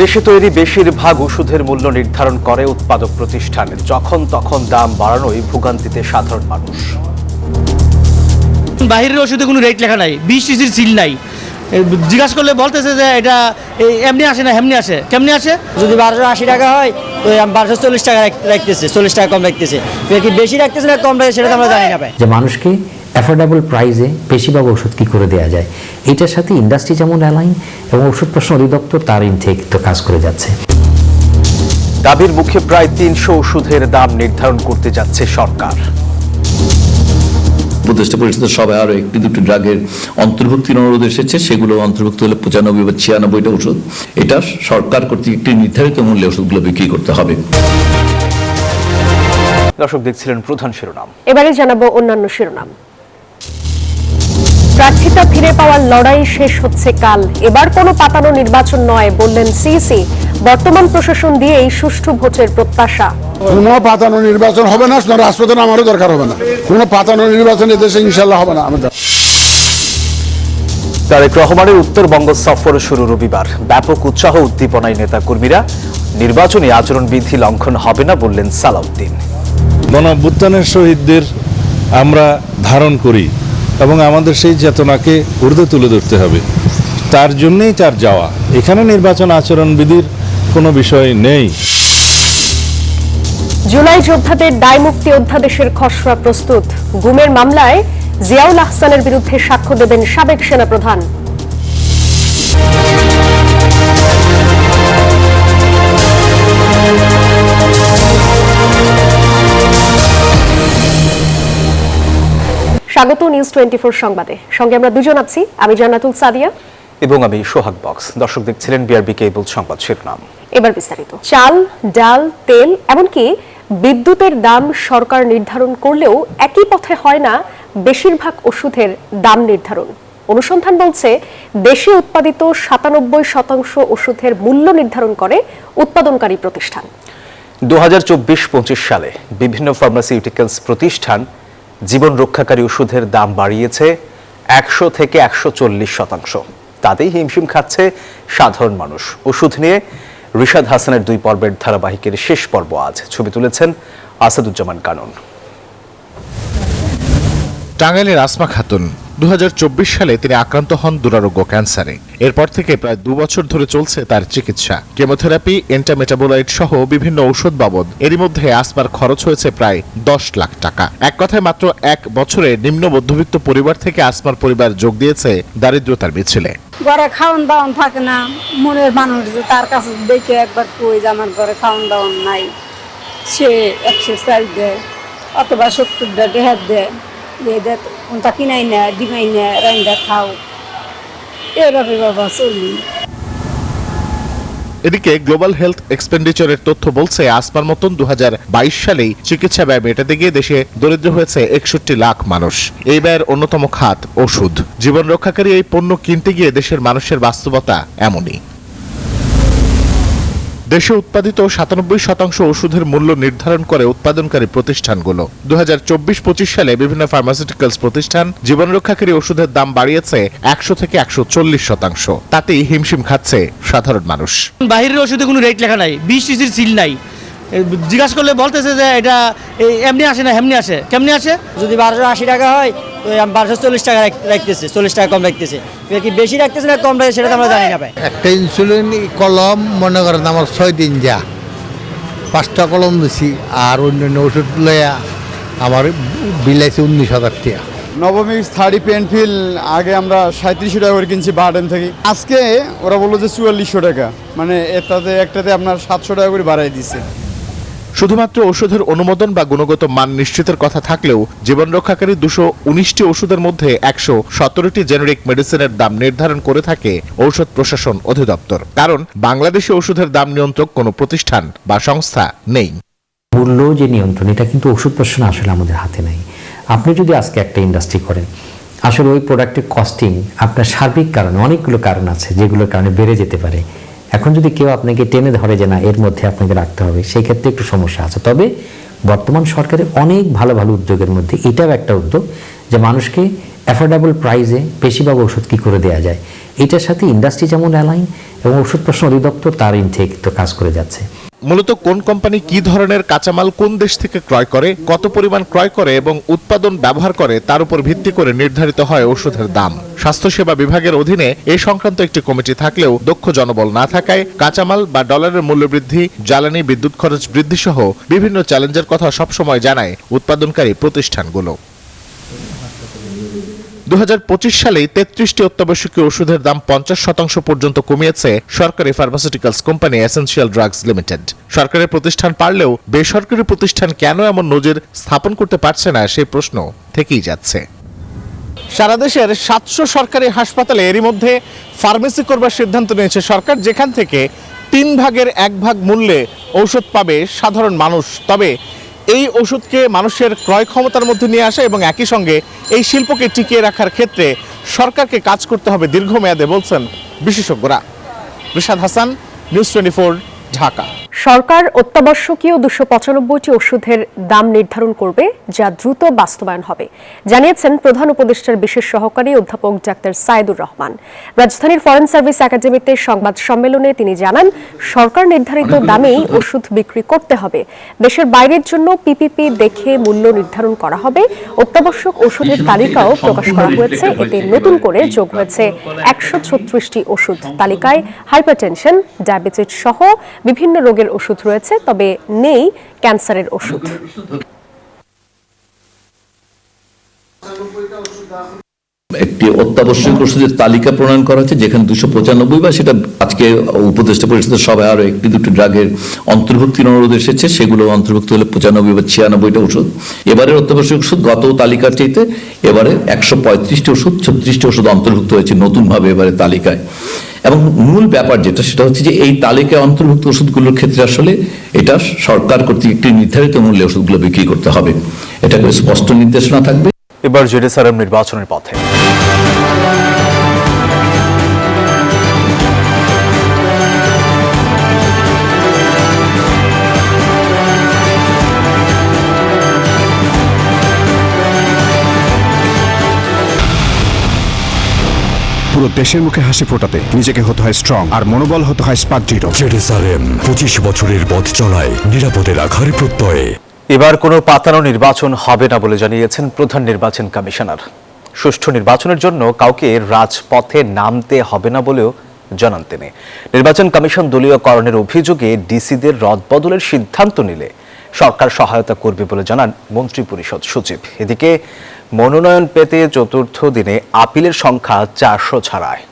দেশে তৈরি বেশিরভাগ ওষুধের মূল্য নির্ধারণ করে উৎপাদক প্রতিষ্ঠান। যখন তখন দাম বাড়ানোই ভোগান্তিতে সাধারণ মানুষ। বাহিরের ওষুধে কোনো রেট লেখা নাই, 20 সিসির সিল নাই। জিজ্ঞাসা করলে বলতেছে যে এটা এমনি আসে না হেমনি আসে। কেমনি আসে? যদি 1280 টাকা হয় তো 1240 টাকা রাখতেছে, 40 টাকা কম রাখতেছে। কি বেশি রাখতেছে না কম রাখতেছে সেটা তো আমরা জানি না। যে মানুষকে অ্যাফোর্ডেবল প্রাইসে বেশিরভাগ ওষুধ কী করে দেওয়া যায়, এটার সাথে ইন্ডাস্ট্রি যেমন অ্যালাইন এবং ওষুধ প্রশ্ন অধিদপ্তর তার ইনটেক তো কাজ করে যাচ্ছে। দাবির মুখে প্রায় 300 ওষুধের দাম নির্ধারণ করতে যাচ্ছে সরকার। উপদেষ্টা পরিষদের সবাই আরো একটি দুটি ড্রাগের অন্তর্ভুক্তির অনুরোধ এসেছে, সেগুলো অন্তর্ভুক্ত হলে 95 বা 96টা ওষুধ এটা সরকার কর্তৃক একটি নির্ধারিত মূল্যে ওষুধগুলো বিক্রি করতে হবে। দর্শক দেখছিলেন প্রধান শিরোনাম। এবারে জানাবো অন্যান্য শিরোনাম। প্রার্থিতা ফিরে পাওয়ার লড়াই শেষ হচ্ছে কাল। এবার কোনো পাতানো নির্বাচন নয় বললেন সিইসি। বর্তমান প্রশাসন দিয়েই সুষ্ঠু ভোটের প্রত্যাশা। কোনো পাতানো নির্বাচন হবে না, রাষ্ট্রপতি আমারও দরকার হবে না। কোনো পাতানো নির্বাচন এদেশে ইনশাল্লাহ হবে না। আমাদের তারেক রহমানের উত্তরবঙ্গ সফর শুরু রবিবার। ব্যাপক উৎসাহ উদ্দীপনায় নেতাকর্মীরা। নির্বাচনী আচরণবিধি লঙ্ঘন হবে না বললেন সালাউদ্দিন। গণঅভ্যুত্থানের শহীদদের আমরা ধারণ করি এবং আমাদের সেই চেতনাকে ঊর্ধ্বে তুলে ধরতে হবে, তার জন্যই তার যাওয়া। এখানে নির্বাচন আচরণবিধির কোনো বিষয় নেই। জুলাই যোদ্ধাদের দায়মুক্তি অধ্যাদেশের খসড়া প্রস্তুত। গুমের মামলায় জিয়াউল আহসানের বিরুদ্ধে সাক্ষ্য দেবেন সাবেক সেনাপ্রধান। স্বাগত নিউজ 24 সংবাদে। সঙ্গে আমরা দুজন আছি, আমি জান্নাতুল সাদিয়া এবং আমি সোহাগ বক্স। দর্শক দেখছিলেন বিআরবি কেবল সংবাদ শিরোনাম। এবার বিস্তারিত। চাল, ডাল, তেল এমনকি বিদ্যুতের দাম সরকার নির্ধারণ করলেও একই পথে হয় না বেশিরভাগ ওষুধের দাম নির্ধারণ। অনুসন্ধান বলছে দেশে উৎপাদিত 97% ওষুধের মূল্য নির্ধারণ করে উৎপাদনকারী প্রতিষ্ঠান। 2024-25 সালে বিভিন্ন ফার্মাসিউটিক্যালস প্রতিষ্ঠান জীবন রক্ষাকারী ওষুধের দাম বাড়িয়েছে 100 থেকে 140%। তাতেই হিমশিম খাচ্ছে সাধারণ মানুষ। ওষুধ নিয়ে রিশাদ হাসানের 2 পর্বের ধারাবাহিকের শেষ পর্ব আজ। ছবি তুলেছেন আসাদুজ্জামান কানন। টাঙ্গাইলের আসমা খাতুন 2024 সালে তিনি আক্রান্ত হন দুরারোগ্য ক্যান্সারে। এরপর থেকে প্রায় 2 বছর ধরে চলছে তার চিকিৎসা। কেমোথেরাপি, এন্টামেটাবোলাইট সহ বিভিন্ন ঔষধ বাবদ এরই মধ্যে আসমার খরচ হয়েছে প্রায় 10 লাখ টাকা। এক কথায় মাত্র 1 বছরে নিম্ন মধ্যবিত্ত পরিবার থেকে আসমার পরিবার যোগ দিয়েছে দারিদ্রতার মিছিলে। ঘরে খাওয়ান দাওয়ান থাকে না, মনের মানুষ যে তার কাছে দেখে একবার কই যে আমার ঘরে খাওয়ান দাওয়ান নাই, সে 140 দেয় অথবা 70 দেয়, দেয় কোনটা কিনাই না ডিমাই না রাইন্দা খাও, এভাবে বাবা চলি। এদিকে গ্লোবাল হেলথ এক্সপেন্ডিচারের তথ্য বলছে আসমার মতন 2022 সালেই চিকিৎসা ব্যয় মেটাতে গিয়ে দেশে দরিদ্র হয়েছে 61 লাখ মানুষ। এই ব্যয়ের অন্যতম খাত ওষুধ। জীবন রক্ষাকারী এই পণ্য কিনতে গিয়ে দেশের মানুষের বাস্তবতা এমনই। দেশে উৎপাদিত 97% ওষুধের মূল্য নির্ধারণ করে উৎপাদনকারী প্রতিষ্ঠানগুলো। 2024-25 সালে বিভিন্ন ফার্মাসিউটিক্যালস প্রতিষ্ঠান জীবন রক্ষাকারী ওষুধের দাম বাড়িয়েছে 100 থেকে 140%। তাতেই হিমশিম খাচ্ছে সাধারণ মানুষ। বাহিরের ওষুধে কোনো রেট লেখা নাই, 20 সিসির সিল নাই। জিজ্ঞাসা করলে বলতেছে যে এটা এমনি আসে না হেমনি আসে। কেমনি আসে? যদি 1280 টাকা হয় তো 1240 টাকা রাখতেছে, 40 টাকা কম রাখতেছে। কি বেশি রাখতেছে না কম রাখতেছে সেটা তো আমরা জানি না। একটা ইনসুলিন কলম মনে করেন আমার 6 দিন যা 5টা কলম দিছি, আর অন্যান্য ওষুধ লইয়া আমার বিল আছে 19,000 টাকা। নবমিক্স 30 পেনফিল আগে আমরা 3700 টাকা করে কিনছি বারডেন থেকে, আজকে ওরা বললো যে 4400 টাকা, মানে একটাতে আপনার 700 টাকা করে বাড়াই দিচ্ছে। শুধুমাত্র ওষুধের অনুমোদন বা গুণগত মান নিশ্চিতের কথা থাকলেও জীবন রক্ষাকারী 219টি ওষুধের মধ্যে 117টি জেনেরিক মেডিসিনের দাম নির্ধারণ করে থাকে ঔষধ প্রশাসন অধিদপ্তর। কারণ বাংলাদেশে ওষুধের দাম নিয়ন্ত্রক কোনো প্রতিষ্ঠান বা সংস্থা নেই। মূল্য যে নিয়ন্ত্রণ, এটা কিন্তু ওষুধ প্রশাসন আসলে আমাদের হাতে নাই। আপনি যদি আজকে একটা ইন্ডাস্ট্রি করেন, আসলে ওই প্রোডাক্টের কস্টিং আপনার সার্বিক কারণে, অনেকগুলো কারণ আছে যেগুলোর কারণে বেড়ে যেতে পারে। এখন যদি কেউ আপনাকে টেনে ধরে যে না এর মধ্যে আপনাকে রাখতে হবে, সেই ক্ষেত্রে একটু সমস্যা আছে। তবে বর্তমান সরকারের অনেক ভালো ভালো উদ্যোগের মধ্যে এটাও একটা উদ্যোগ যে মানুষকে অ্যাফোর্ডেবল প্রাইসে বেশিরভাগ ওষুধ কী করে দেওয়া যায়, এটার সাথে ইন্ডাস্ট্রি যেমন অ্যালাইন এবং ওষুধ প্রশাসন অধিদপ্তর তার ইনটেক তো কাজ করে যাচ্ছে। মূলত কোন কোম্পানি কি ধরনের কাঁচামাল কোন দেশ থেকে ক্রয় করে, কত পরিমাণ ক্রয় করে এবং উৎপাদন ব্যবহার করে তার উপর ভিত্তি করে নির্ধারিত হয় ওষুধের দাম। স্বাস্থ্যসেবা বিভাগের অধীনে এই সংক্রান্ত একটি কমিটি থাকলেও দক্ষ জনবল না থাকায় কাঁচামাল বা ডলারের মূল্য বৃদ্ধি, জ্বালানি, বিদ্যুৎ খরচ বৃদ্ধি সহ বিভিন্ন চ্যালেঞ্জের কথা সবসময় জানায় উৎপাদনকারী প্রতিষ্ঠানগুলো। 2025 সালে 33টি অত্যাবশ্যকীয় ওষুধের দাম 50% পর্যন্ত কমিয়েছে সরকারি pharmaceuticals company essential drugs limited. সরকারি প্রতিষ্ঠান পারলেও বেসরকারি প্রতিষ্ঠান কেন এমন নজির স্থাপন করতে পারছে না সেই প্রশ্ন থেকেই যাচ্ছে। সারা দেশের 700 সরকারি হাসপাতালে এরই মধ্যে ফার্মেসি করবার সিদ্ধান্ত নিয়েছে সরকার, যেখান থেকে 3 ভাগের 1 ভাগ মূল্যে ঔষধ পাবে সাধারণ মানুষ। তবে এই ওষুধকে মানুষের ক্রয় ক্ষমতার মধ্যে নিয়ে আসা এবং একই সঙ্গে এই শিল্পকে টিকিয়ে রাখার ক্ষেত্রে সরকারকে কাজ করতে হবে দীর্ঘমেয়াদে বলছেন বিশেষজ্ঞরা। রিশাদ হাসান, নিউজ 24, ঢাকা। সরকার অত্যাবশ্যকীয় 295টি ওষুধের দাম নির্ধারণ করবে, যা দ্রুত বাস্তবায়ন হবে, জানিয়েছেন প্রধান উপদেষ্টার বিশেষ সহকারী অধ্যাপক ডাক্তার সাইদুর রহমান। রাজধানীর ফরেন সার্ভিস একাডেমিতে সংবাদ সম্মেলনে তিনি জানান, সরকার নির্ধারিত দামেই ওষুধ বিক্রি করতে হবে। দেশের বাইরের জন্য পিপিপি দেখে মূল্য নির্ধারণ করা হবে। অত্যাবশ্যক ওষুধের তালিকাও প্রকাশ করা হয়েছে। এতে নতুন করে যোগ হয়েছে 136টি ওষুধ। তালিকায় হাইপারটেনশন, ডায়াবেটিস সহ বিভিন্ন রোগের ওষুধ রয়েছে, তবে নেই ক্যান্সারের ওষুধ। একটি অত্যাবশ্যক ওষুধের তালিকা প্রণয়ন করা হচ্ছে, যেখানে 295 বা সেটা আজকে উপদেষ্টা পরিষদের সভায় আরো একটি দুটি ড্রাগের অন্তর্ভুক্তির অনুরোধ এসেছে, সেগুলো অন্তর্ভুক্ত হলে 95 বা 96টা ওষুধ। এবারের অত্যাবশ্যক ওষুধ গত তালিকার চাইতে এবারে 135টি ওষুধ, 36টি ওষুধ অন্তর্ভুক্ত হয়েছে নতুনভাবে এবারে তালিকায়। এবং মূল ব্যাপার যেটা, সেটা হচ্ছে যে এই তালিকায় অন্তর্ভুক্ত ওষুধগুলোর ক্ষেত্রে আসলে এটা সরকার কর্তৃক একটি নির্ধারিত মূল্যে ওষুধগুলো বিক্রি করতে হবে, এটা স্পষ্ট নির্দেশনা থাকবে। এবার জেরুসালেম নির্বাচনের পথে। পুরো দেশের মুখে হাসি ফোটাতে নিজেকে হতে হয় স্ট্রং, আর মনোবল হতে হয় স্পার্জিটো। জেরুসালেম 25 বছরের পথ চলায় নিরাপদে রাখার প্রত্যয়ে। এবার কোনো পাতানো নির্বাচন হবে না বলে জানিয়েছেন প্রধান নির্বাচন কমিশনার। সুষ্ঠু নির্বাচনের জন্য কাউকে রাজপথে নামতে হবে না বলেও জানান তিনি। নির্বাচন কমিশন দলীয়করণের অভিযোগে ডিসিদের রদবদলের সিদ্ধান্ত নিলে সরকার সহায়তা করবে বলে জানান মন্ত্রিপরিষদ সচিব। এদিকে মনোনয়ন পেতে চতুর্থ দিনে আপিলের সংখ্যা 400 ছাড়ায়।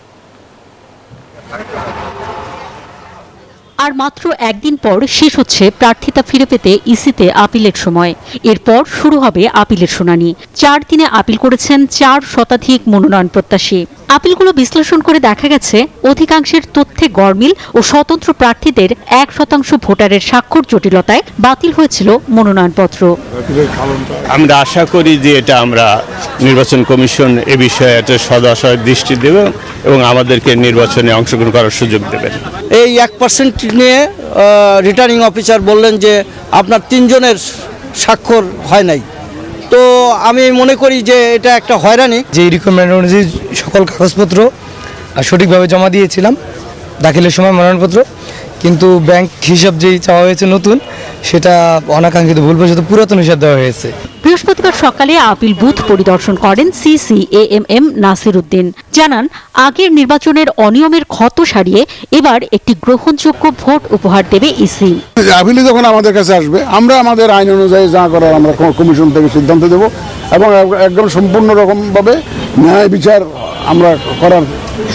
আর মাত্র একদিন পর শেষ হচ্ছে প্রার্থিতা ফিরে পেতে ইসিতে আপিলের সময়। এরপর শুরু হবে আপিলের শুনানি। 4 দিনে আপিল করেছেন 4 শতাধিক মনোনয়ন প্রত্যাশী। আপিলগুলো বিশ্লেষণ করে দেখা গেছে, অধিকাংশের তথ্যে গরমিল ও স্বতন্ত্র প্রার্থীদের 1% ভোটারের স্বাক্ষর জটিলতায় বাতিল হয়েছিল মনোনয়নপত্র। আমরা আশা করি যে এটা আমরা নির্বাচন কমিশন এ বিষয়ে একটা সদয় দৃষ্টি দেবে এবং আমাদেরকে নির্বাচনে অংশগ্রহণ করার সুযোগ দেবেন। এই 1% নিয়ে রিটার্নিং অফিসার বললেন যে আপনার 3 জনের স্বাক্ষর হয় নাই। তো আমি মনে করি যে এটা একটা হয়রানি। যে রিকোয়ারমেন্ট অনুযায়ী সকল কাগজপত্র সঠিকভাবে জমা দিয়েছিলাম দাখিলের সময় মনোনয়নপত্র, কিন্তু ব্যাংক হিসাব যেই চাওয়া হয়েছে নতুন, সেটা অনাকাঙ্ক্ষিত ভুলবশত পুরাতন হিসাব দেওয়া হয়েছে। বৃহস্পতিবার সকালে আপিল বুথ পরিদর্শন করেন CCAMM নাসির উদ্দিন। জানান, আগের নির্বাচনের অনিয়মের ক্ষত সারিয়ে এবার একটি গ্রহণযোগ্য ভোট উপহার দেবে ইসি। আপিল যখন আমাদের কাছে আসবে, আমরা আমাদের আইন অনুযায়ী যা করার আমরা কমিশন থেকে সিদ্ধান্ত দেব এবং একদম সম্পূর্ণ রকমভাবে ন্যায় বিচার আমরা করার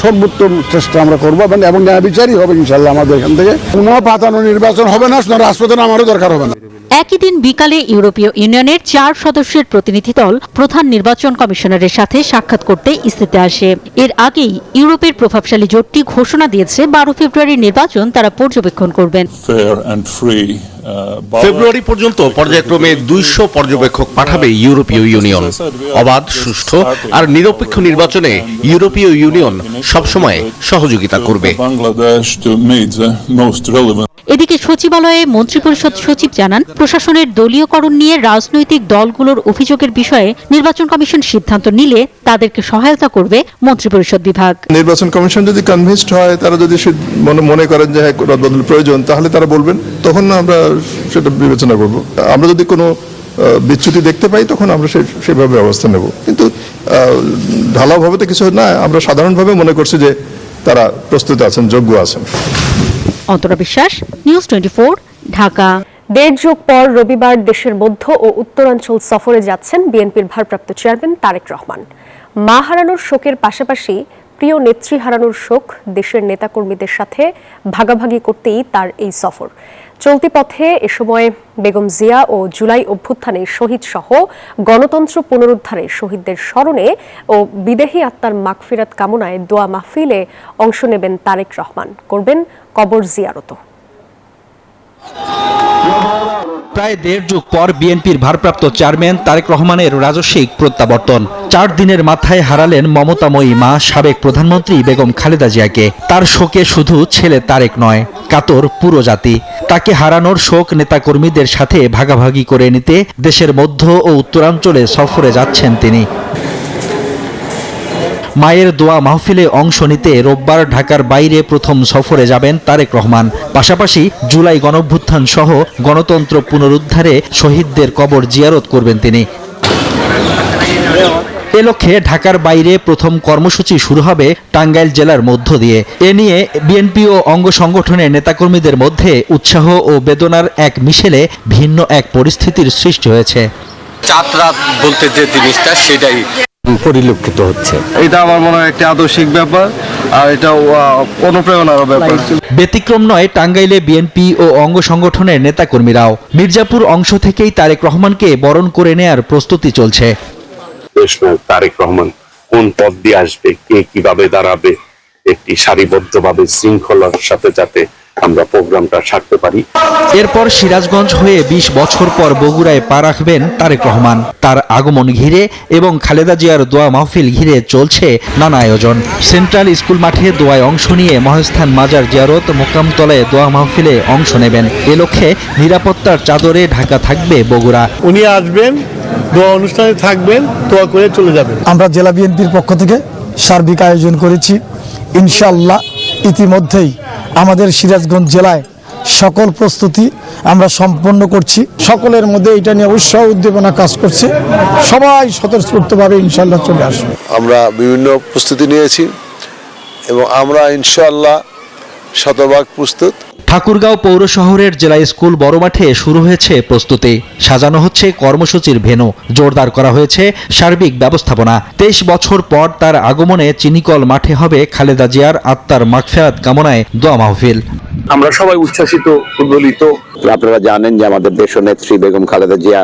সর্বোত্তম চেষ্টা আমরা করবো এবং ন্যায় বিচারই হবে ইনশাল্লাহ। আমাদের এখান থেকে কোনো পাতানো নির্বাচন হবে না, রাজপথে আমারও দরকার হবে না। একই দিন বিকালে ইউরোপীয় ইউনিয়নের 4 সদস্যের প্রতিনিধি দল প্রধান নির্বাচন কমিশনারের সাথে সাক্ষাৎ করতে ইসিতে আসে। এর আগেই ইউরোপের প্রভাবশালী জোটটি ঘোষণা দিয়েছে 12 ফেব্রুয়ারির নির্বাচন তারা পর্যবেক্ষণ করবেন। ফেব্রুয়ারি পর্যন্ত পর্যায়ক্রমে 200 পর্যবেক্ষক পাঠাবে ইউরোপীয় ইউনিয়ন। অবাধ, সুষ্ঠু আর নিরপেক্ষ নির্বাচনে ইউরোপীয় ইউনিয়ন সবসময় সহযোগিতা করবে। এদিকে সচিবালয়ে মন্ত্রিপরিষদ সচিব জানান, প্রশাসনের দলীয়করণ নিয়ে রাজনৈতিক দলগুলোর অভিযোগের বিষয়ে নির্বাচন কমিশন সিদ্ধান্ত নিলে তাদেরকে সহায়তা করবে মন্ত্রিপরিষদ বিভাগ। নির্বাচন কমিশন যদি কনভিন্সড হয়, তারা যদি মনে করেন যে রদবদল প্রয়োজন, তাহলে তারা বলবেন, তখন আমরা সেটা বিবেচনা করব। আমরা যদি কোনো বিচ্যুতি দেখতে পাই, তখন আমরা সেভাবে ব্যবস্থা নেব। কিন্তু ঢালাওভাবে তো কিছু না, আমরা সাধারণভাবে মনে করছি যে তারা প্রস্তুত আছেন, যোগ্য আছেন। অন্তরা বিশ্বাস, নিউজ 24, ঢাকা। 1.5 যুগ পর রবিবার দেশের মধ্য ও উত্তরাঞ্চল সফরে যাচ্ছেন বিএনপির ভারপ্রাপ্ত চেয়ারম্যান তারেক রহমান। মা হারানোর শোকের পাশাপাশি প্রিয় নেত্রী হারানোর শোক দেশের নেতাকর্মীদের সাথে ভাগাভাগি করতেই তার এই সফর। চলতি পথে এ সময় বেগম জিয়া ও জুলাই অভ্যুত্থানে শহীদ সহ গণতন্ত্র পুনরুদ্ধারে শহীদদের স্মরণে ও বিদেহী আত্মার মাগফিরাত কামনায় দোয়া মাহফিলে অংশ নেবেন তারেক রহমান, করবেন কবর জিয়ারত। প্রায় 1.5 যুগ পর বিএনপির ভারপ্রাপ্ত চেয়ারম্যান তারেক রহমানের রাজস্বিক প্রত্যাবর্তন। 4 দিনের মাথায় হারালেন মমতাময়ী মা সাবেক প্রধানমন্ত্রী বেগম খালেদা জিয়াকে। তার শোকে শুধু ছেলে তারেক নয়, কাতর পুরো জাতি। তাকে হারানোর শোক নেতাকর্মীদের সাথে ভাগাভাগি করে নিতে দেশের মধ্য ও উত্তরাঞ্চলে সফরে যাচ্ছেন তিনি। মায়ের দোয়া মাহফিলে অংশ নিতে রোববার ঢাকার বাইরে প্রথম সফরে যাবেন তারেক রহমান। পাশাপাশি জুলাই গণঅভ্যুত্থান সহ গণতন্ত্র পুনরুদ্ধারে শহীদদের কবর জিয়ারত করবেন তিনি। এ লক্ষ্যে ঢাকার বাইরে প্রথম কর্মসূচি শুরু হবে টাঙ্গাইল জেলার মধ্য দিয়ে। এ নিয়ে বিএনপি ও অঙ্গ সংগঠনের নেতাকর্মীদের মধ্যে উৎসাহ ও বেদনার এক মিশেলে ভিন্ন এক পরিস্থিতির সৃষ্টি হয়েছে। যাত্রা বলতে যে জিনিসটা সেটাই পরিলক্ষিত হচ্ছে। এটা আমার মনে হয় একটা আদর্শিক ব্যাপার, আর এটা অনুপ্রেরণার ব্যাপার। ব্যতিক্রম নয় টাঙ্গাইলে বিএনপি ও অঙ্গ সংগঠনের নেতাকর্মীরাও। মির্জাপুর অংশ থেকেই তারেক রহমানকে বরণ করে নেয়ার প্রস্তুতি চলছে। তারেক রহমান কোন পথ দিয়ে আসবে, কে কিভাবে দাঁড়াবে, একটি সারিবদ্ধভাবে শৃঙ্খলার সাথে যাতে আমরা প্রোগ্রামটা সারতে পারি। এরপর সিরাজগঞ্জ হয়ে 20 বছর পর বগুড়ায় পা রাখবেন তারেক রহমান। তার আগমন ঘিরে এবং খালেদা জিয়ার দোয়া মাহফিল ঘিরে চলছে নানা আয়োজন। সেন্ট্রাল স্কুল মাঠে দোয়ায় অংশ নিয়ে মহাস্থান মাজার জিয়ারত, মোকামতলায় দোয়া মাহফিলে অংশ নেবেন। এ লক্ষ্যে নিরাপত্তার চাদরে ঢাকা থাকবে বগুড়া। উনি আসবেন, দোয়া অনুষ্ঠানে থাকবেন, দোয়া করে চলে যাবেন। আমরা জেলা বিএনপির পক্ষ থেকে সার্বিক আয়োজন করেছি। ইনশাআল্লাহ ইতিমধ্যেই আমাদের সিরাজগঞ্জ জেলায় সকল প্রস্তুতি আমরা সম্পন্ন করছি। সকলের মধ্যে এটা নিয়ে উৎসাহ উদ্দীপনা কাজ করছে। সবাই স্বতঃস্ফূর্তভাবে ইনশাআল্লাহ চলে আসবে। আমরা বিভিন্ন প্রস্তুতি নিয়েছি এবং আমরা ইনশাআল্লাহ শতভাগ প্রস্তুত। ঠাকুরগাঁও পৌর শহরের জেলা স্কুল বড় মাঠে শুরু হয়েছে প্রস্তুতি। সাজানো হচ্ছে কর্মসূচির ভেন্যু, জোরদার করা হয়েছে সার্বিক ব্যবস্থাপনা। 23 বছর পর তার আগমনে চিনিকল মাঠে হবে খালেদা জিয়ার আত্মার মাগফিরাত কামনায় দোয়া মাহফিল। আমরা সবাই উচ্ছ্বাসিত, উদ্বেলিত। আপনারা জানেন যে আমাদের দেশনেত্রী বেগম খালেদা জিয়া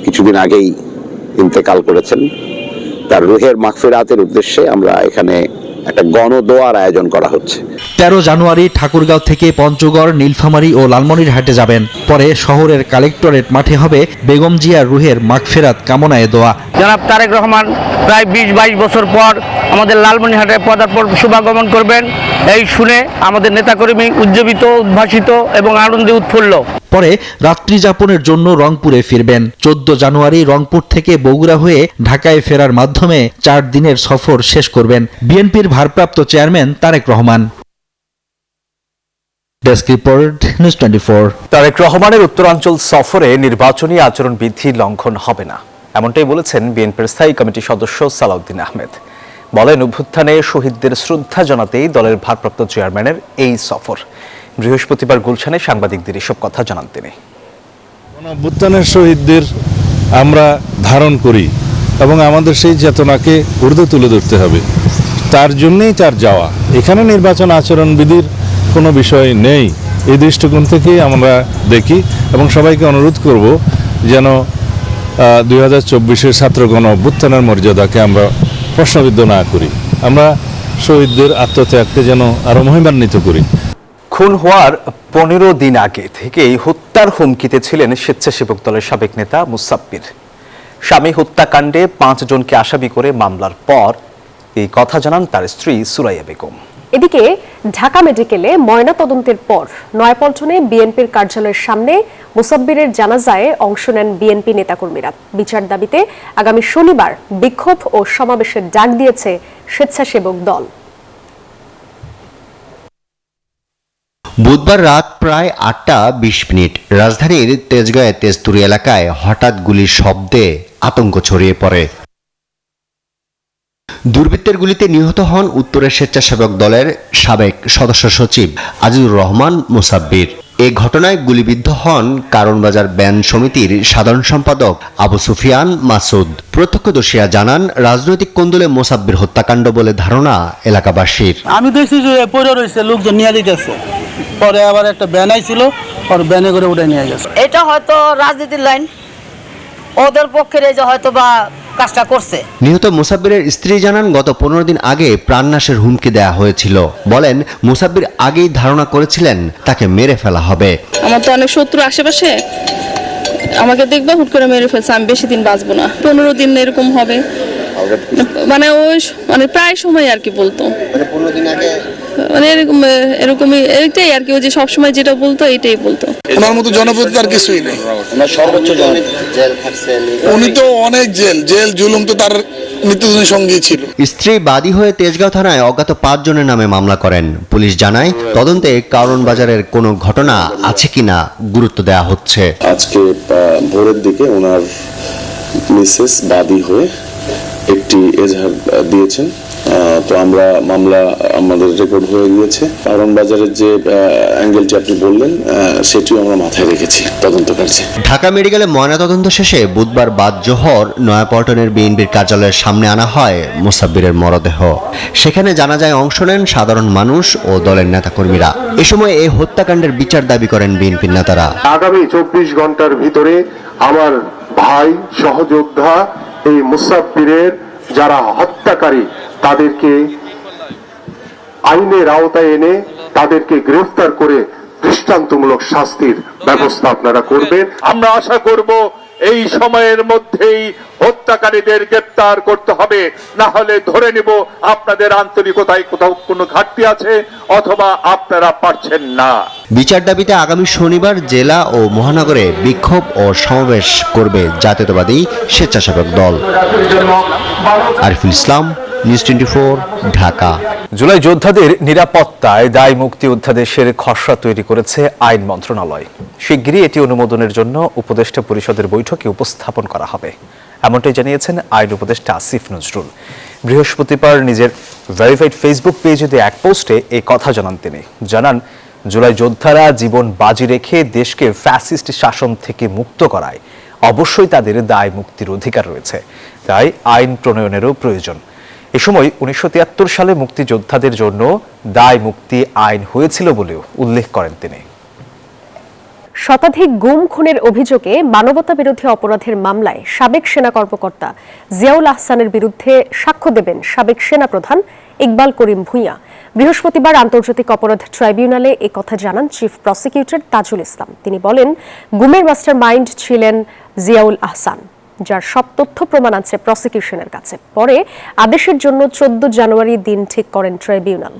কিছুদিন আগেই ইন্তেকাল করেছেন। তার রুহের মাগফিরাতের উদ্দেশ্যে আমরা এখানে একটা গণদোয়ার আয়োজন করা হচ্ছে। 13 জানুয়ারি ঠাকুরগাঁও থেকে পঞ্চগড়, নীলফামারী ও লালমনিরহাটে যাবেন। পরে শহরের কালেক্টরেট মাঠে হবে বেগম জিয়ার রুহের মাগফিরাত কামনায় দোয়া। জনাব তারেক রহমান প্রায় 20-22 বছর পর আমাদের লালমনিরহাটে পদার্পণ শুভাগমন করবেন। এই শুনে আমাদের নেতাকর্মী উজ্জীবিত, উদ্ভাসিত এবং আনন্দে উৎফুল্ল। পরে রাত্রি যাপনের জন্য রংপুরে ফিরবেন। 14 জানুয়ারি রংপুর থেকে বগুড়া হয়ে ঢাকায় ফেরার মাধ্যমে 4 দিনের সফর শেষ করবেন বিএনপির ভারপ্রাপ্ত chairman Tarique Rahman. Desk report, news 24। তারেক রহমানের উত্তরাঞ্চল সফরে নির্বাচনী আচরণবিধি লঙ্ঘন হবে না, এমনটাই বলেছেন বিএনপির স্থায়ী কমিটির সদস্য সালাউদ্দিন আহমেদ। বলেন, অভ্যুত্থানে শহীদদের শ্রদ্ধা জানাতেই দলের ভারপ্রাপ্ত চেয়ারম্যানের এই সফর। বৃহস্পতিবার গুলশানে সাংবাদিকদের এসব কথা জানান তিনি। অভ্যুত্থানের শহীদদের আমরা ধারণ করি এবং আমাদের সেই চেতনাকে ঊর্ধ্বে তুলে ধরতে হবে। তার জন্যই তার যাওয়া। এখানে নির্বাচন আচরণবিধির কোনো বিষয় নেই। এই দৃষ্টিকোণ থেকেই আমরা দেখি এবং সবাইকে অনুরোধ করব যেন 2024-এর ছাত্র গণ অভ্যুত্থানের মর্যাদাকে আমরা প্রশ্নবিদ্ধ না করি। আমরা শহীদদের আত্মত্যাগকে যেন আরো মহিমান্বিত করি। খুন হওয়ার 15 দিন আগে থেকেই হত্যার হুমকিতে ছিলেন স্বেচ্ছাসেবক দলের সাবেক নেতা মুসাব্বির। স্বামী হত্যাকাণ্ডে 5 জনকে আসামি করে মামলার পর এই কথা জানান তার স্ত্রী সুরাইয়া বেগম। এদিকে ঢাকা মেডিকেলে ময়নাতদন্তের পর নয়াপল্টনে বিএনপির কার্যালয়ের সামনে মুসাব্বিরের জানাজায় অংশ নেন বিএনপি নেতাকর্মীরা। বিচার দাবিতে আগামী শনিবার বিক্ষোভ ও সমাবেশের ডাক দিয়েছে স্বেচ্ছাসেবক দল। বুধবার রাত প্রায় 8:20 রাজধানীর তেজগাঁয়ে তেজতুরি এলাকায় হঠাৎ গুলির শব্দে আতঙ্ক ছড়িয়ে পড়ে। দুর্বৃত্তের গুলিতে নিহত হন উত্তরের স্বেচ্ছাসেবক দলের সাবেক সদস্য সচিব আজিজুর রহমান মুসাব্বির। এ ঘটনায় গুলিবিদ্ধ হন কারণবাজার ব্যান্ড সমিতির সাধারণ সম্পাদক আবু সুফিয়ান মাসুদ। প্রত্যক্ষদর্শীরা জানান, রাজনৈতিক কোন্দলে মুসাব্বির হত্যাকাণ্ড বলে ধারণা এলাকাবাসীর। আমি দেখছি যে পড়ে রয়েছে, লোকজন নিয়ে দিতেছে, পরে আবার একটা ব্যান আইছিল, আর ব্যানে করে উঠে নিয়ে গেছে। এটা হয়তো রাজনীতির লাইন, ওদের পক্ষের এই যে হয়তো বা কাজটা করছে। নিহত মুসাব্বিরের স্ত্রী জানান, গত 15 দিন আগে প্রাণনাশের হুমকি দেয়া হয়েছিল। বলেন, মুসাব্বির আগেই ধারণা করেছিলেন তাকে মেরে ফেলা হবে। আমার তো অনেক শত্রু আশেপাশে, আমাকে দেখবে হুট করে মেরে ফেলছে, আমি বেশি দিন বাঁচবো না, 15 দিন এরকম হবে, মানে ওই মানে প্রায় সময় আর কি বলতো, মানে এরকমই এইটাই আর কি, ওই যে সবসময় যেটা বলতো এইটাই বলতো। ওনার মতো জনপ্রতিনিধি আর কিছুই নেই। উনি তো অনেক জেল জুলুম তো তার নিত্যদিনের সঙ্গী ছিল। স্ত্রী বাদী হয়ে তেজগাঁও থানায় অজ্ঞাত 5 জনের নামে মামলা করেন। পুলিশ জানায়, তদন্তে কারণ বাজারের কোনো ঘটনা আছে কিনা গুরুত্ব দেওয়া হচ্ছে। আজকে ভোরের দিকে ওনার মিসেস বাদী হয়ে একটি এজাহার দিয়েছেন। তো আমরা মামলা আমাদের রেকর্ড হয়ে গিয়েছে। কারণ বাজারের যে অ্যাঙ্গেলটি আপনি বললেন সেটিও আমরা মাথায় রেখেছি তদন্ত কার্যে। ঢাকা মেডিকেলে ময়নাতদন্ত শেষে বুধবার বাদ জোহর নয়াপল্টনের বিএনপির কার্যালয়ের সামনে আনা হয় মুসাব্বিরের মরদেহ। সেখানে জানাজায় অংশ নেন সাধারণ মানুষ ও দলের নেতাকর্মীরা। এ সময় এই হত্যাকাণ্ডের বিচার দাবি করেন বিএনপির নেতারা। আগামী 24 ঘন্টার ভিতরে আমার ভাই সহযোদ্ধা এই মুসাব্বিরের যারা হত্যাকারী তাদেরকে আইনের আওতায় এনে তাদেরকে গ্রেফতার করে দৃষ্টান্তমূলক শাস্তির ব্যবস্থা আপনারা করবেন। আমরা আশা করব এই সময়ের মধ্যেই হত্যাকারীদের গ্রেফতার করতে হবে, না হলে ধরে নিব আপনাদের আন্তরিকতায় কোথাও কোনো ঘাটতি আছে অথবা আপনারা পারছেন না। বিচার দাবিতে আগামী শনিবার জেলা ও মহানগরে বিক্ষোভ ও সমাবেশ করবে জাতীয়তাবাদী স্বেচ্ছাসেবক দল। আরিফুল ইসলাম, নিউজ 24, ঢাকা। জুলাই যোদ্ধাদের নিরাপত্তায় দায় মুক্তি অধ্যাদেশের খসড়া তৈরি করেছে আইন মন্ত্রণালয়। শিগগিরই এটি অনুমোদনের জন্য উপদেষ্টা পরিষদের বৈঠকে উপস্থাপন করা হবে, এমনটাই জানিয়েছেন আইন উপদেষ্টা আসিফ নজরুল। বৃহস্পতিবার নিজের ভেরিফাইড ফেসবুক পেজে দেয়া এক পোস্টে এই কথা জানান তিনি। জানান, জুলাই যোদ্ধারা জীবন বাজি রেখে দেশকে ফ্যাসিস্ট শাসন থেকে মুক্ত করায় অবশ্যই তাদের দায় মুক্তির অধিকার রয়েছে, তাই আইন প্রণয়নেরও প্রয়োজন। এ সময় 1973 সালে মুক্তিযোদ্ধাদের জন্য দায় মুক্তি আইন হয়েছিল বলেও উল্লেখ করেন তিনি। শতাধিক গুম খুনের অভিযোগে মানবতা বিরোধী অপরাধের মামলায় সাবেক সেনা কর্মকর্তা জিয়াউল আহসানের বিরুদ্ধে সাক্ষ্য দেবেন সাবেক সেনাপ্রধান ইকবাল করিম ভূঁইয়া। বৃহস্পতিবার আন্তর্জাতিক অপরাধ ট্রাইব্যুনালে এ কথা জানান চিফ প্রসিকিউটর তাজুল ইসলাম। তিনি বলেন, গুমের মাস্টার মাইন্ড ছিলেন জিয়াউল আহসান, যার সব তথ্য প্রমাণ আছে প্রসিকিউশনের কাছে। পরে আদেশের জন্য 14 জানুয়ারি দিন ঠিক করেন ট্রাইব্যুনাল।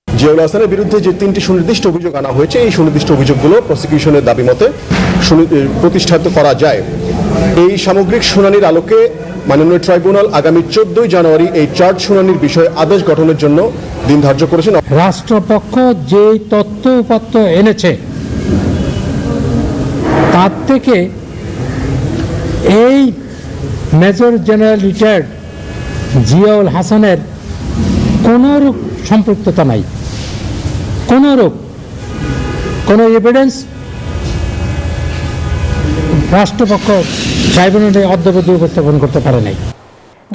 জিয়াউল হাসানের বিরুদ্ধে যে 3টি সুনির্দিষ্ট অভিযোগ আনা হয়েছে, এই সুনির্দিষ্ট অভিযোগগুলো প্রসিকিউশনের দাবি মতে প্রতিষ্ঠিত করা যায়। এই সামগ্রিক শুনানির আলোকে মাননীয় ট্রাইব্যুনাল আগামী 14 জানুয়ারি এই চার্জ শুনানির বিষয়ে আদেশ গঠনের জন্য দিন ধার্য করেছেন। রাষ্ট্রপক্ষ যে তথ্য উপাত্ত এনেছে তার থেকে এই মেজর জেনারেল রিটায়ার্ড জিয়াউল হাসানের কোনরূপ সম্পৃক্ততা নাই, কোনো এভিডেন্স রাষ্ট্রপক্ষ ট্রাইব্যুনালে অদ্যাবধি উপস্থাপন করতে পারে নাই।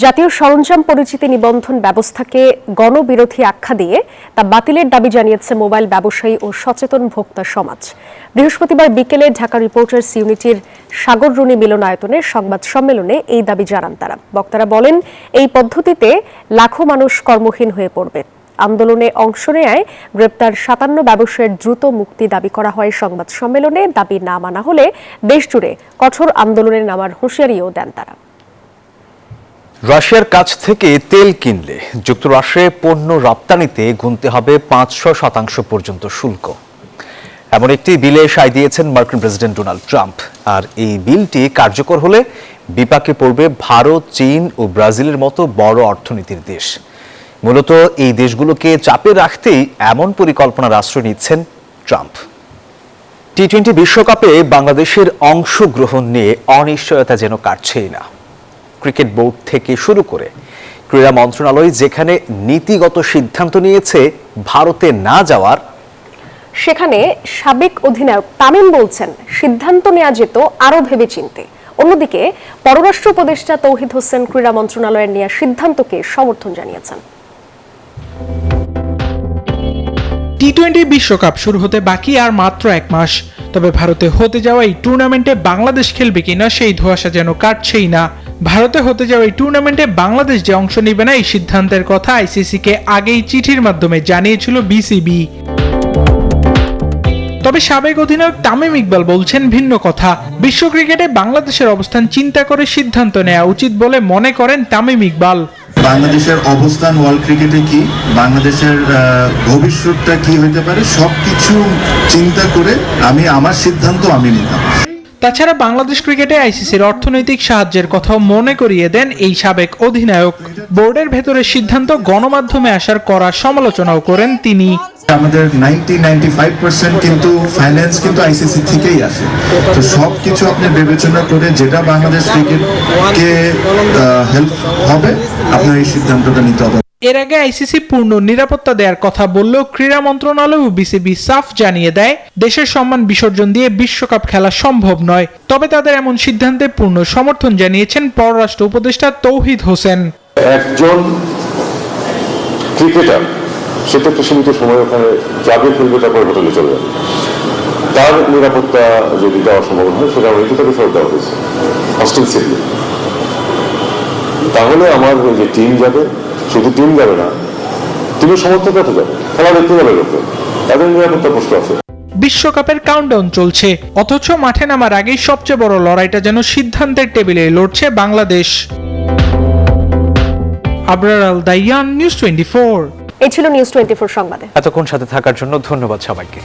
জাতীয় সরঞ্জাম পরিচিতি নিবন্ধন ব্যবস্থাকে গণবিরোধী আখ্যা দিয়ে তা বাতিলের দাবি জানিয়েছে মোবাইল ব্যবসায়ী ও সচেতন ভোক্তা সমাজ। বৃহস্পতিবার বিকেলে ঢাকা রিপোর্টার্স ইউনিটির সাগররুনি মিলনায়তনে সংবাদ সম্মেলনে এই দাবি জানান তারা। বক্তারা বলেন, এই পদ্ধতিতে লাখো মানুষ কর্মহীন হয়ে পড়বে। আন্দোলনে অংশ নেয় গ্রেপ্তার 57 ব্যবসায়ীর দ্রুত মুক্তি দাবি করা হয় সংবাদ সম্মেলনে। দাবি না মানা হলে দেশজুড়ে কঠোর আন্দোলনে নামার হুঁশিয়ারিও দেন তারা। রাশিয়ার কাছ থেকে তেল কিনলে যুক্তরাষ্ট্রে পণ্য রপ্তানিতে গুনতে হবে 500% পর্যন্ত শুল্ক। এমন একটি বিলে সায় দিয়েছেন মার্কিন প্রেসিডেন্ট ডোনাল্ড ট্রাম্প। আর এই বিলটি কার্যকর হলে বিপাকে পড়বে ভারত, চীন ও ব্রাজিলের মতো বড় অর্থনীতির দেশ। মূলত এই দেশগুলোকে চাপে রাখতেই এমন পরিকল্পনার আশ্রয় নিচ্ছেন ট্রাম্প। টি-20 বিশ্বকাপে বাংলাদেশের অংশগ্রহণ নিয়ে অনিশ্চয়তা যেন কাটছেই না। ক্রিকেট বোর্ড থেকে শুরু করে ক্রীড়া মন্ত্রণালয় যেখানে নীতিগত সিদ্ধান্ত নিয়েছে ভারতে না যাওয়ার, সেখানে সাবেক অধিনায়ক তামিম বলছেন সিদ্ধান্ত নেওয়া যেত আরও ভেবেচিন্তে। অন্যদিকে পররাষ্ট্র উপদেষ্টা তৌহিদ হোসেন ক্রীড়া মন্ত্রণালয়ের নেওয়া সিদ্ধান্তকে সমর্থন জানিয়েছেন। টি-20 বিশ্বকাপ শুরু হতে বাকি আর মাত্র 1 মাস। তবে ভারতে হতে যাওয়া এই টুর্নামেন্টে বাংলাদেশ খেলবে কিনা সেই ধোঁয়াশা যেন কাটছেই না। ভারতে হতে যাওয়া এই টুর্নামেন্টে বাংলাদেশ যে অংশ নেবে না এই সিদ্ধান্তের কথা আইসিসিকে আগেই চিঠির মাধ্যমে জানিয়েছিল বিসিবি। তবে সাবেক অধিনায়ক তামিম ইকবাল বলছেন ভিন্ন কথা। বিশ্ব ক্রিকেটে বাংলাদেশের অবস্থান চিন্তা করে সিদ্ধান্ত নেওয়া উচিত বলে মনে করেন তামিম ইকবাল। বাংলাদেশের অবস্থান ওয়ার্ল্ড ক্রিকেটে কি, বাংলাদেশের ভবিষ্যৎটা কি হতে পারে, সবকিছু চিন্তা করে আমি আমার সিদ্ধান্ত আমি নিতাম। তাছাড়া বাংলাদেশ ক্রিকেটে আইসিসির অর্থনৈতিক সাহায্যের কথাও মনে করিয়ে দেন এই সাবেক অধিনায়ক। বোর্ডের ভেতরে সিদ্ধান্ত গণমাধ্যমে আসার কড়া সমালোচনাও করেন তিনি। আমাদের 90-95% কিন্তু ফাইন্যান্স কিন্তু আইসিসি থেকেই আসে, তো সবকিছু আপনি বিবেচনা করে যেটা বাংলাদেশ ক্রিকেটকে হেল্প হবে আপনার এই সিদ্ধান্তটা নিতে হবে। এর আগে আইসিসি পূর্ণ নিরাপত্তা দেওয়ার কথা বললেও ক্রীড়া মন্ত্রণালয় ও বিসিবি সাফ জানিয়ে দেয় দেশের সম্মান বিসর্জন দিয়ে বিশ্বকাপ খেলা সম্ভব নয়। তবে তাদের এমন সিদ্ধান্তে পূর্ণ সমর্থন জানিয়েছেন পররাষ্ট্র উপদেষ্টা তৌহিদ হোসেন। একজন ক্রিকেটার সেটা একটা সীমিত সময় ওখানে যাবে, খেলবে, তারপরে হোটেলে চলে যাবে। তার নিরাপত্তা যদি দেওয়া সম্ভব হয় সেটা আমাকে তাকে ফেরত দেওয়া হয়েছে হস্টেল সিটি। তাহলে আমার ওই যে টিম যাবে, শুধু টিম যাবে না, টিমের সমর্থক যাবে, খেলা দেখতে যাবে লোকে, তাদের নিরাপত্তা প্রশ্ন আছে। বিশ্বকাপের কাউন্টডাউন চলছে, অথচ মাঠে নামার আগেই সবচেয়ে বড় লড়াইটা যেন সিদ্ধান্তের টেবিলে লড়ছে বাংলাদেশ। আবরার আল দাইয়ান, নিউজ 24। এই ছিল নিউজ 24 সংবাদে। এতক্ষণ সাথে থাকার জন্য ধন্যবাদ সবাইকে।